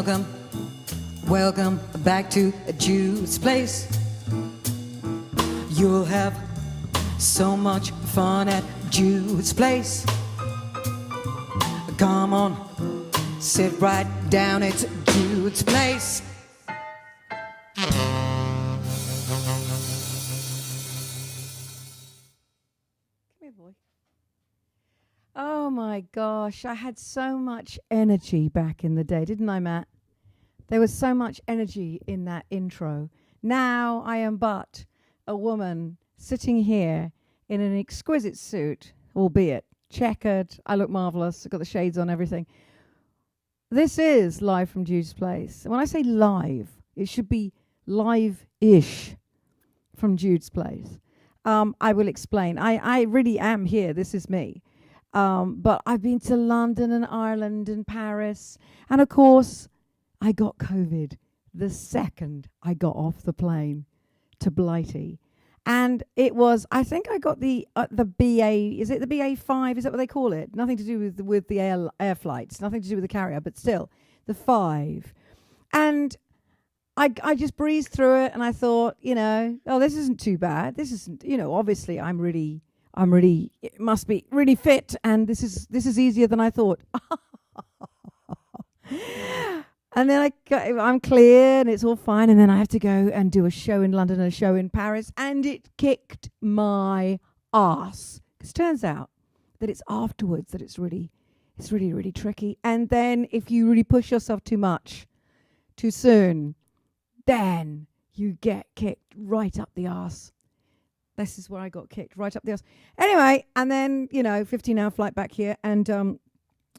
Welcome, welcome back to Jude's place. You'll have so much fun at Jude's place. Come on, sit right down, it's Jude's place. Come here, boy. Oh my gosh, I had so much energy back in the day, didn't I, Matt? There was so much energy in that intro. Now I am but a woman sitting here in an exquisite suit, albeit checkered. I look marvellous. I've got the shades on, everything. This is live from Jude's place. When I say live, it should be live-ish from Jude's place. I will explain. I really am here. This is me. But I've been to London and Ireland and Paris. And of course, I got COVID the second I got off the plane to Blighty. And it was, I think I got the BA, is it the BA5? Is that what they call it? Nothing to do with the air flights, nothing to do with the carrier, but still, the 5. And I just breezed through it and I thought, oh, this isn't too bad. This isn't, obviously I'm really, it must be really fit. And this is easier than I thought. And then I'm clear and it's all fine. And then I have to go and do a show in London and a show in Paris. And it kicked my ass. Because it turns out that it's afterwards that it's really, really tricky. And then if you really push yourself too much, too soon, then you get kicked right up the arse. This is where I got kicked, right up the arse. Anyway, and then, 15-hour flight back here. And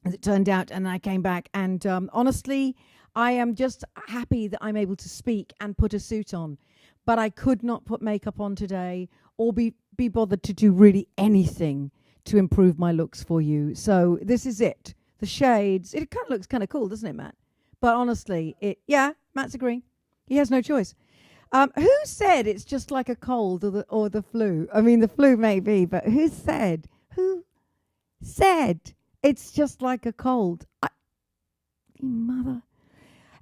as it turned out, and I came back. And honestly, I am just happy that I'm able to speak and put a suit on. But I could not put makeup on today or be bothered to do really anything to improve my looks for you. So this is it. The shades. It kind of looks kind of cool, doesn't it, Matt? But honestly, Matt's agreeing. He has no choice. Who said it's just like a cold or the flu? I mean, the flu may be, but who said it's just like a cold? You mother.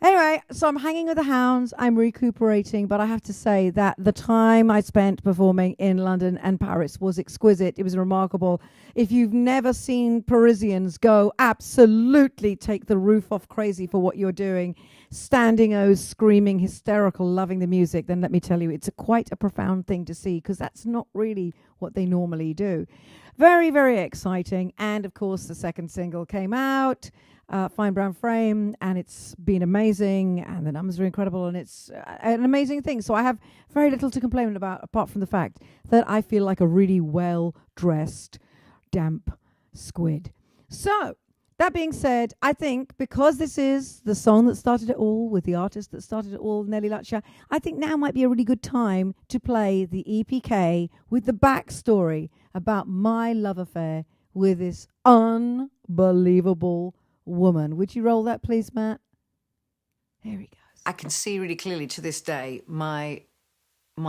Anyway, so I'm hanging with the hounds. I'm recuperating, but I have to say that the time I spent performing in London and Paris was exquisite. It was remarkable. If you've never seen Parisians go absolutely take the roof off crazy for what you're doing, standing O's, screaming, hysterical, loving the music, then let me tell you, it's quite a profound thing to see because that's not really what they normally do. Very, very exciting. And of course, the second single came out. Fine Brown Frame, and it's been amazing, and the numbers are incredible, and it's an amazing thing. So I have very little to complain about, apart from the fact that I feel like a really well-dressed, damp squid. So, that being said, I think because this is the song that started it all, with the artist that started it all, Nelly Lutcher, I think now might be a really good time to play the EPK with the backstory about my love affair with this unbelievable woman. Would you roll that, please, Matt? There he goes. I can see really clearly to this day my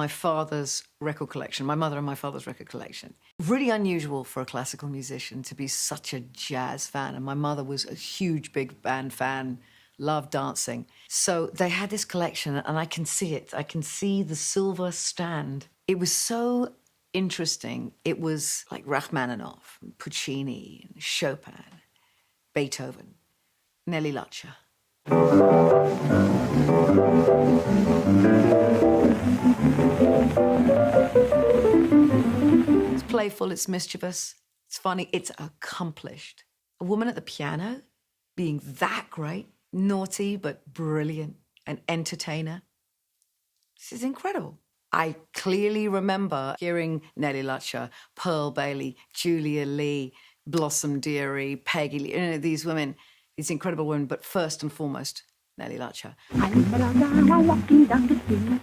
father's record collection, my mother and my father's record collection. Really unusual for a classical musician to be such a jazz fan. And my mother was a huge big band fan, loved dancing. So they had this collection, and I can see it. I can see the silver stand. It was so interesting. It was like Rachmaninoff, Puccini, Chopin, Beethoven, Nelly Lutcher. It's playful, it's mischievous, it's funny, it's accomplished. A woman at the piano being that great, naughty but brilliant, an entertainer. This is incredible. I clearly remember hearing Nelly Lutcher, Pearl Bailey, Julia Lee, Blossom Dearie, Peggy Lee, these women, these incredible women, but first and foremost, Nelly Lutcher. I met a guy while walking down the street.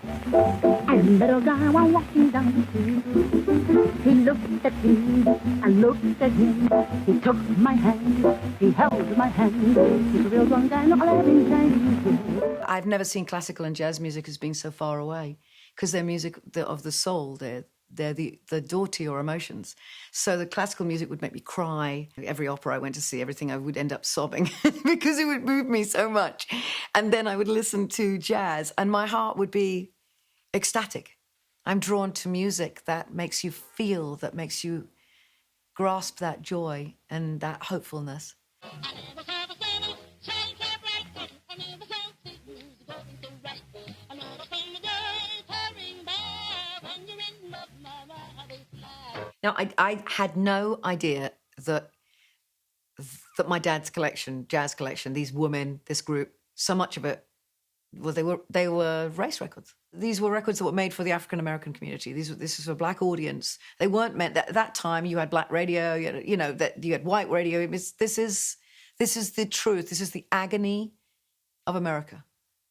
I met a guy while walking down the street. He looked at me, I looked at him. He took my hand, he held my hand. He's a real drunk guy, not letting time. I've never seen classical and jazz music as being so far away, because their music of the soul, they're the door to your emotions. So the classical music would make me cry. Every opera I went to see, everything, I would end up sobbing because it would move me so much. And then I would listen to jazz and my heart would be ecstatic. I'm drawn to music that makes you feel, that makes you grasp that joy and that hopefulness. Now, I had no idea that my dad's collection, jazz collection, these women, this group, so much of it, well, they were race records. These were records that were made for the African American community. This was for a black audience. They weren't meant at that time. You had black radio, you had white radio. This is the truth. This is the agony of America,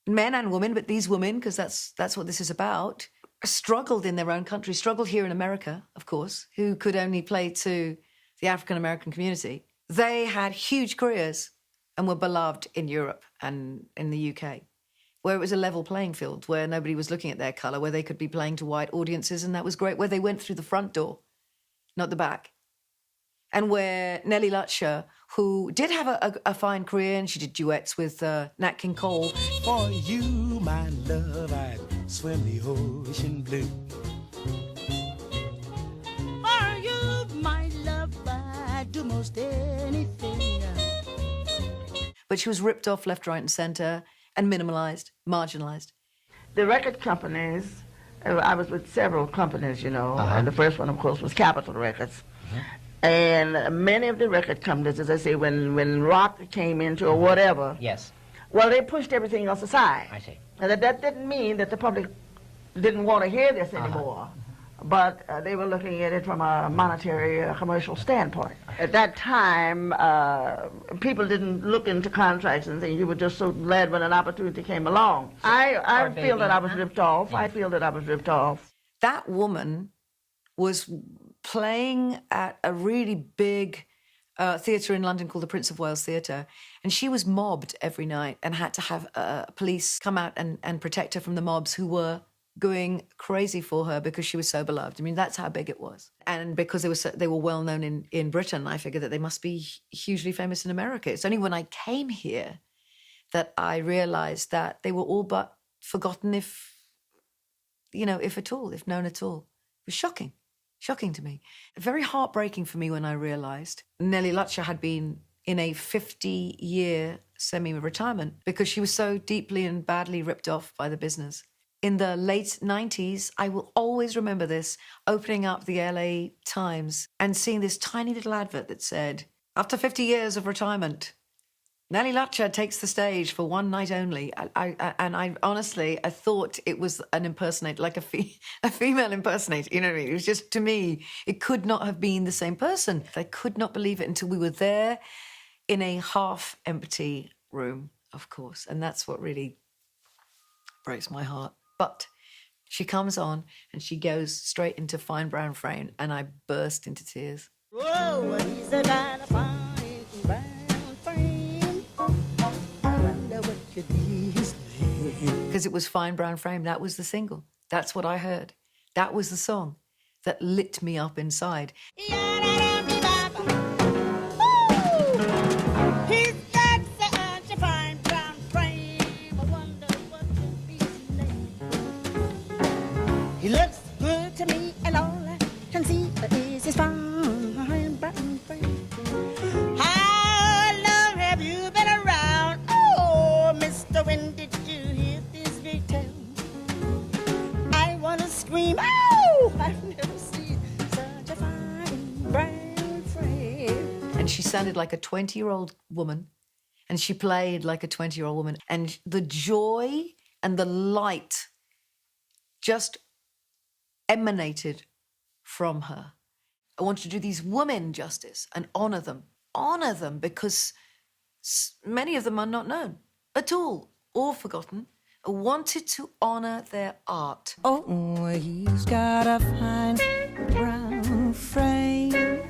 men and women, but these women, because that's what this is about, struggled in their own country, struggled here in America, of course, who could only play to the African American community. They had huge careers and were beloved in Europe and in the UK, where it was a level playing field, where nobody was looking at their colour, where they could be playing to white audiences, and that was great, where they went through the front door, not the back. And where Nellie Lutcher, who did have a fine career, and she did duets with Nat King Cole. For you, my love, I'd swim the ocean blue. For you, my love, I'd do most anything. But she was ripped off left, right, and centre, and minimalised, marginalised. The record companies, I was with several companies, and the first one, of course, was Capitol Records. And many of the record companies, as I say, when rock came into or whatever, yes, well, they pushed everything else aside. I see. And that didn't mean that the public didn't want to hear this anymore, but they were looking at it from a monetary, commercial standpoint. At that time, people didn't look into contracts and things. You were just so glad when an opportunity came along. I feel that I was ripped off. I feel that I was ripped off. That woman was playing at a really big theatre in London called the Prince of Wales Theatre, and she was mobbed every night and had to have police come out and protect her from the mobs who were going crazy for her because she was so beloved. I mean, that's how big it was. And because they were well known in Britain, I figured that they must be hugely famous in America. It's only when I came here that I realised that they were all but forgotten, if at all, if known at all. It was shocking to me. Very heartbreaking for me when I realised Nellie Lutcher had been in a 50-year semi-retirement because she was so deeply and badly ripped off by the business. In the late 90s, I will always remember this, opening up the LA Times and seeing this tiny little advert that said, after 50 years of retirement, Nellie Lutcher takes the stage for one night only. I honestly thought it was an impersonator, like a female impersonator. You know what I mean? It was just, to me, it could not have been the same person. I could not believe it until we were there in a half-empty room, of course. And that's what really breaks my heart. But she comes on and she goes straight into Fine Brown Frame, and I burst into tears. Whoa, he's the kind of fine brown frame. I wonder what could be his name. Because it was Fine Brown Frame. That was the single. That's what I heard. That was the song that lit me up inside. He's got such a fine brown frame. I wonder what could be his name. He looks good to me, and all I can see is his fine brown frame. How long have you been around? Oh, mister, when did you hear this big tale? I want to scream, oh, I've never seen such a fine brown frame. And she sounded like a 20-year-old woman, and she played like a 20-year-old woman. And the joy and the light just emanated from her. I wanted to do these women justice and honour them because many of them are not known at all or forgotten. I wanted to honour their art. Oh, he's got a fine brown frame.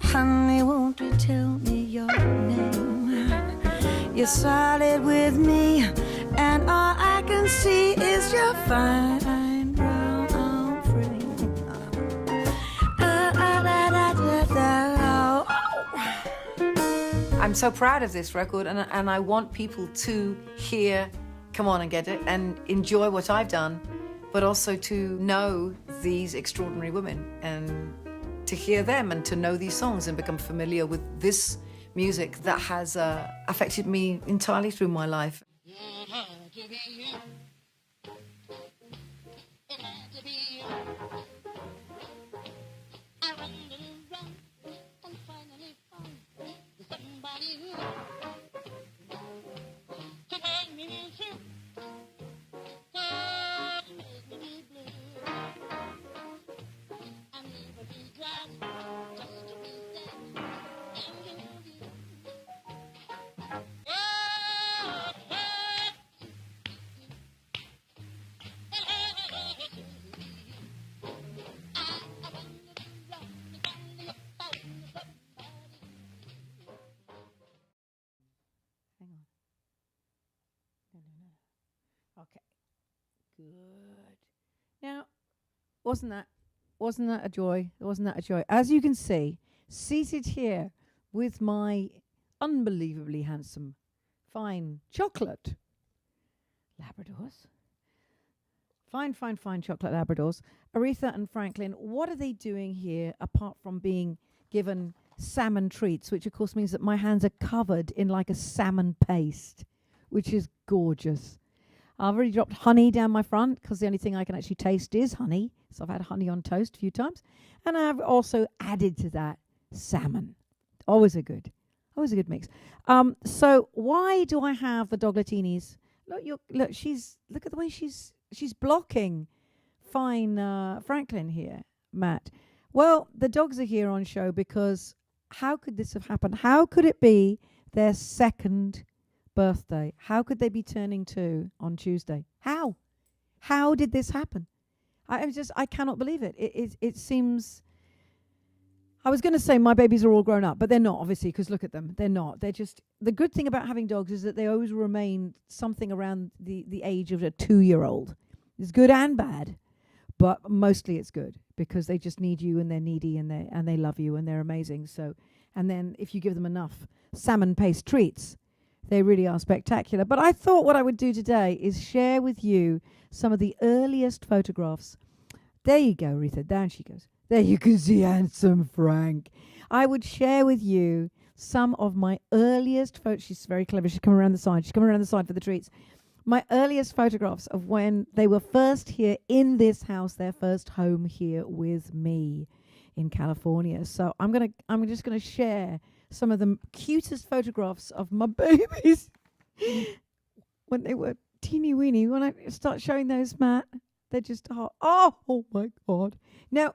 Honey, won't you tell me your name? You're solid with me, and all I can see is your fine brown frame. I'm so proud of this record, and I want people to hear Come On and Get It and enjoy what I've done, but also to know these extraordinary women and to hear them and to know these songs and become familiar with this music that has affected me entirely through my life. Okay. Good. Now, wasn't that a joy? Wasn't that a joy? As you can see, seated here with my unbelievably handsome, fine chocolate Labradors. Fine chocolate Labradors. Aretha and Franklin, what are they doing here apart from being given salmon treats, which of course means that my hands are covered in like a salmon paste, which is gorgeous. I've already dropped honey down my front because the only thing I can actually taste is honey. So I've had honey on toast a few times. And I've also added to that salmon. Always a good mix. So why do I have the Doglatinis? Look, look at the way she's blocking fine Franklin here, Matt. Well, the dogs are here on show because how could this have happened? How could it be their second birthday? How could they be turning 2 on Tuesday? How did this happen? I cannot believe it. It seems, I was going to say my babies are all grown up, but they're not, obviously, because look at them. They're not. They're just, the good thing about having dogs is that they always remain something around the age of a 2-year-old. It's good and bad, but mostly it's good because they just need you and they're needy and they love you and they're amazing. So, and then if you give them enough salmon paste treats, they really are spectacular. But I thought what I would do today is share with you some of the earliest photographs. There you go, Aretha. Down she goes. There you can see handsome Frank. I would share with you some of my earliest photos. She's very clever. She's coming around the side. She's coming around the side for the treats. My earliest photographs of when they were first here in this house, their first home here with me in California. So I'm just gonna share some of the cutest photographs of my babies when they were teeny weeny. When I start showing those, Matt, they're just oh my God. Now,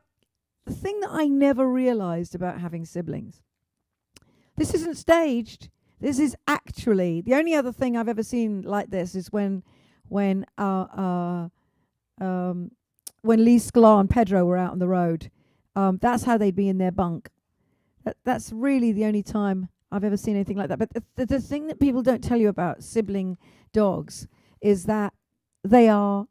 the thing that I never realized about having siblings, this isn't staged. This is actually the only other thing I've ever seen like this is when Lee Sklar and Pedro were out on the road. That's how they'd be in their bunk. That's really the only time I've ever seen anything like that. But the thing that people don't tell you about sibling dogs is that their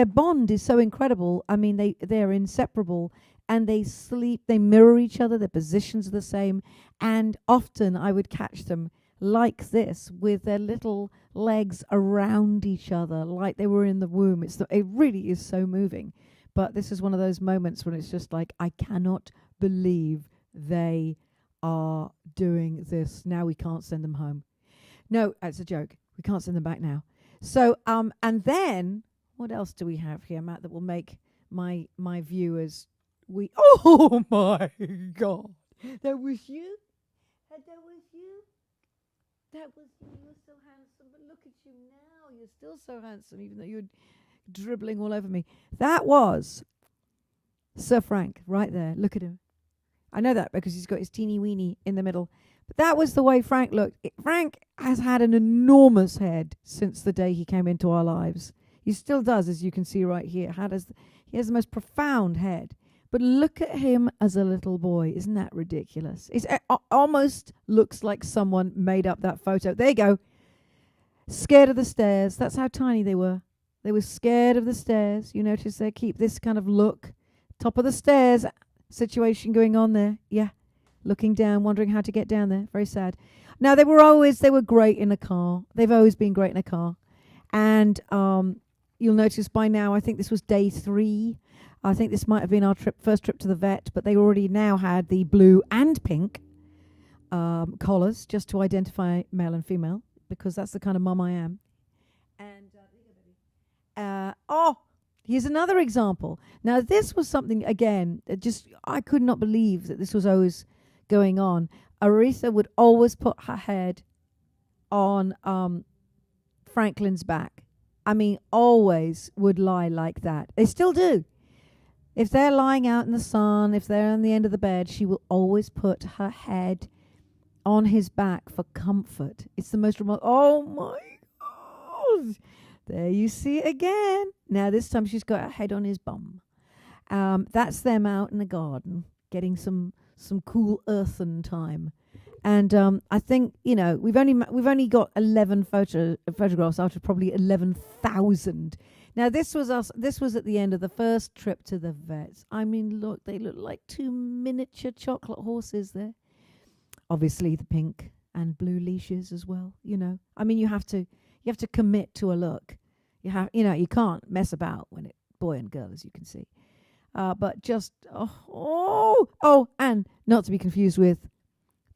bond is so incredible. I mean, they're inseparable. And they sleep, they mirror each other, their positions are the same. And often I would catch them like this with their little legs around each other, like they were in the womb. It really is so moving. But this is one of those moments when it's just like, I cannot believe they are doing this. Now we can't send them home. No, it's a joke. We can't send them back now. So, and then, what else do we have here, Matt, that will make my viewers... Oh my God! That was you. That was you. That was you. You're so handsome, but look at you now. You're still so handsome, even though you're dribbling all over me. That was Sir Frank right there. Look at him. I know that because he's got his teeny weeny in the middle. But that was the way Frank looked. Frank has had an enormous head since the day he came into our lives. He still does, as you can see right here. He has the most profound head. But look at him as a little boy. Isn't that ridiculous? It almost looks like someone made up that photo. There you go. Scared of the stairs. That's how tiny they were. They were scared of the stairs. You notice they keep this kind of look. Top of the stairs situation going on there. Yeah. looking down, wondering how to get down there. Very sad. Now, they were great in a car. They've always been great in a car. And you'll notice by now, I think this was day 3. I think this might have been our first trip to the vet, but they already now had the blue and pink collars just to identify male and female, because that's the kind of mum I am. And here's another example. Now, this was something, again, that I could not believe that this was always going on. Aretha would always put her head on Franklin's back. I mean, always would lie like that. They still do. If they're lying out in the sun, if they're on the end of the bed, she will always put her head on his back for comfort. It's the most remarkable. Oh, my God. There you see it again. Now, this time she's got her head on his bum. That's them out in the garden getting some cool earthen time. And I think, we've only got 11 photographs out of probably 11,000. Now, this was at the end of the first trip to the vets. I mean, look, they look like 2 miniature chocolate horses there. Obviously, the pink and blue leashes as well. I mean, you have to commit to a look. You can't mess about when it's boy and girl, as you can see. But just and not to be confused with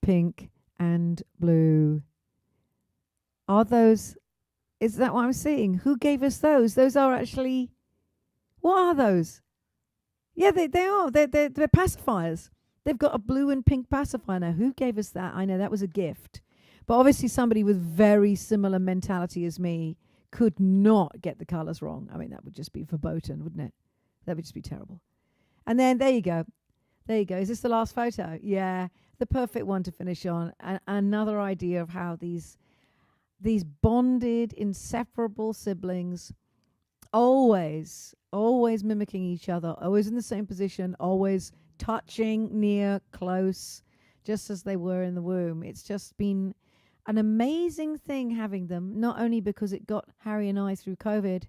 pink and blue. Is that what I'm seeing? Who gave us those? Those are actually, what are those? Yeah, they are. They're pacifiers. They've got a blue and pink pacifier now. Who gave us that? I know that was a gift. But obviously somebody with very similar mentality as me could not get the colours wrong. I mean, that would just be verboten, wouldn't it? That would just be terrible. And then there you go. There you go. Is this the last photo? Yeah, the perfect one to finish on. Another idea of how these bonded, inseparable siblings always mimicking each other, always in the same position, always touching, near, close, just as they were in the womb. It's just been an amazing thing having them, not only because it got Harry and I through COVID.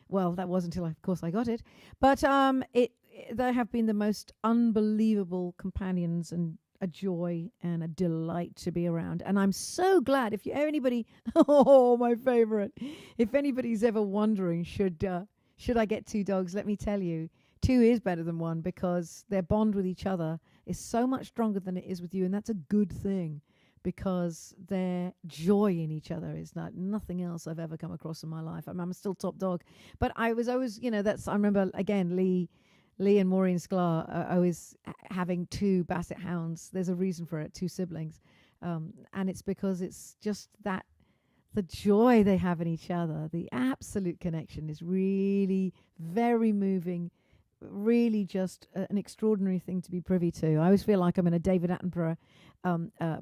Well, that was until, of course, I got it. But they have been the most unbelievable companions and a joy and a delight to be around. And I'm so glad if anybody, my favorite, if anybody's ever wondering, should I get 2 dogs, let me tell you, 2 is better than 1, because their bond with each other is so much stronger than it is with you. And that's a good thing, because their joy in each other is nothing else I've ever come across in my life. I'm still top dog. But I was always, I remember, again, Lee and Maureen Sklar are always having 2 basset hounds. There's a reason for it, 2 siblings. And it's because it's just that the joy they have in each other, the absolute connection is really very moving, really just an extraordinary thing to be privy to. I always feel like I'm in a David Attenborough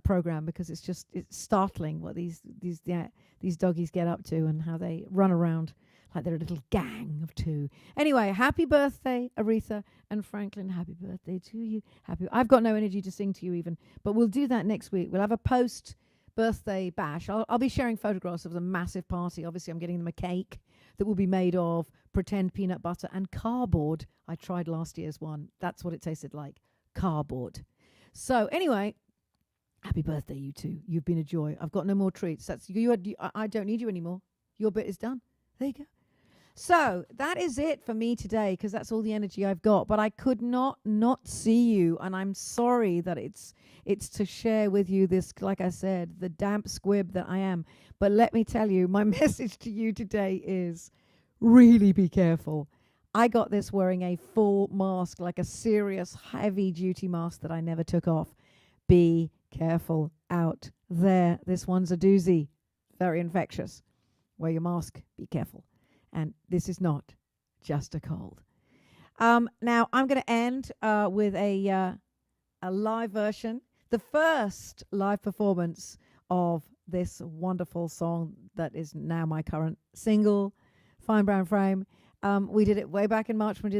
program, because it's startling what these doggies get up to and how they run around like they're a little gang of 2. Anyway, happy birthday, Aretha and Franklin. Happy birthday to you. I've got no energy to sing to you even, but we'll do that next week. We'll have a post-birthday bash. I'll be sharing photographs of the massive party. Obviously, I'm getting them a cake that will be made of pretend peanut butter and cardboard. I tried last year's one. That's what it tasted like, cardboard. So anyway, happy birthday, you 2. You've been a joy. I've got no more treats. I don't need you anymore. Your bit is done. There you go. So that is it for me today, because that's all the energy I've got. But I could not see you, and I'm sorry that it's to share with you this, like I said, the damp squib that I am. But let me tell you, my message to you today is really be careful. I got this wearing a full mask, like a serious heavy-duty mask that I never took off. Be careful out there. This one's a doozy. Very infectious. Wear your mask. Be careful. And this is not just a cold. Now, I'm going to end with a live version. The first live performance of this wonderful song that is now my current single, Fine Brown Frame. We did it way back in March when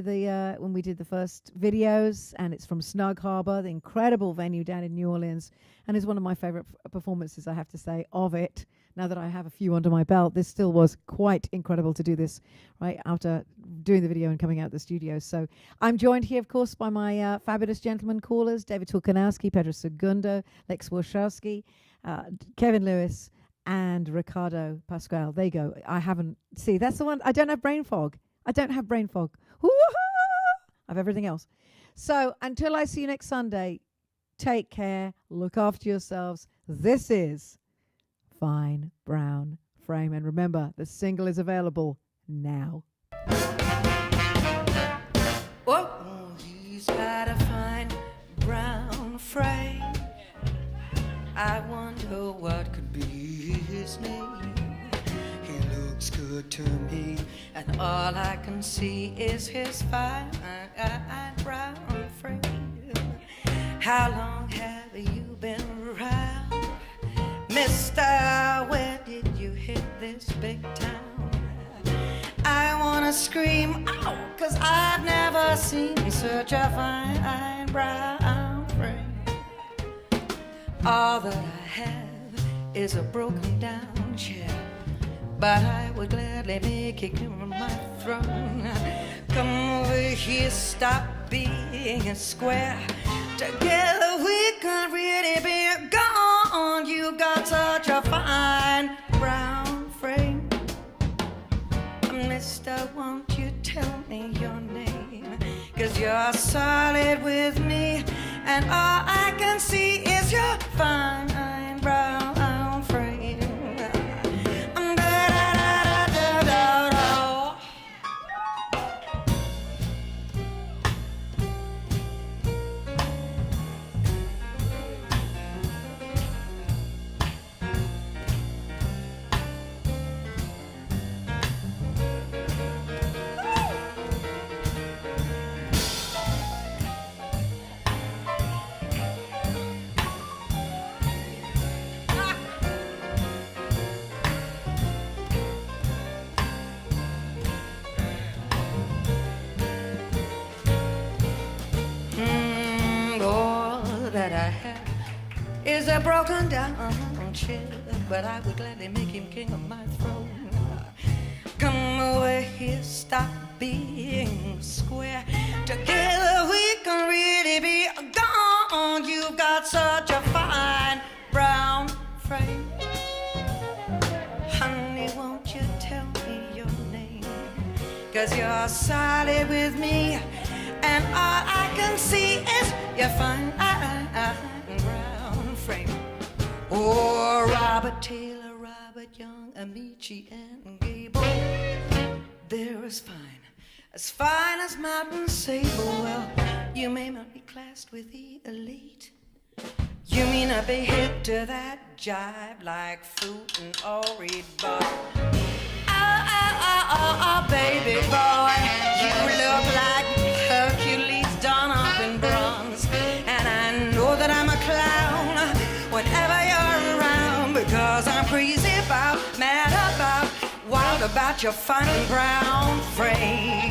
we did the first videos, and it's from Snug Harbor, the incredible venue down in New Orleans, and is one of my favorite performances, I have to say, of it. Now that I have a few under my belt, this still was quite incredible to do this right after doing the video and coming out the studio. So I'm joined here, of course, by my fabulous gentlemen callers, David Tulkanowski, Pedro Segundo, Lex Warshawski, Kevin Lewis, and Ricardo Pascual. There you go. That's the one. I don't have brain fog. I have everything else. So until I see you next Sunday, take care, look after yourselves. This is Fine Brown Frame. And remember, the single is available now. Oh, he's got a fine brown frame. I wonder what could be his name. He looks good to me, and all I can see is his fine brown frame. How long have you been around, Mister? Where did you hit this big town? I wanna scream out, 'cause I've never seen such a fine brown frame. All that I have is a broken down chair, but I would gladly make it come on my throne. Come over here, stop being a square. Together we could really be gone. You got such a fine brown frame. Mister, won't you tell me your name? 'Cause you're solid with me, and all I can see is your fine brown frame. That I have is a broken down chair, but I would gladly make him king of my throne. Come over here, stop being square. Together we can really be gone. You've got such a fine brown frame. Honey, won't you tell me your name? 'Cause you're solid with me, and all I can see is your fine brown frame. Oh, Robert Taylor, Robert Young, Amici, and Gable, they're as fine as mountain sable. Well, you may not be classed with the elite. You may not be hip to that jive like fruit and Ori, but oh, baby boy, you look like Hercules done up in bronze. And I know that I'm a clown whenever you're around, because I'm crazy about, mad about, wild about your fine brown frame.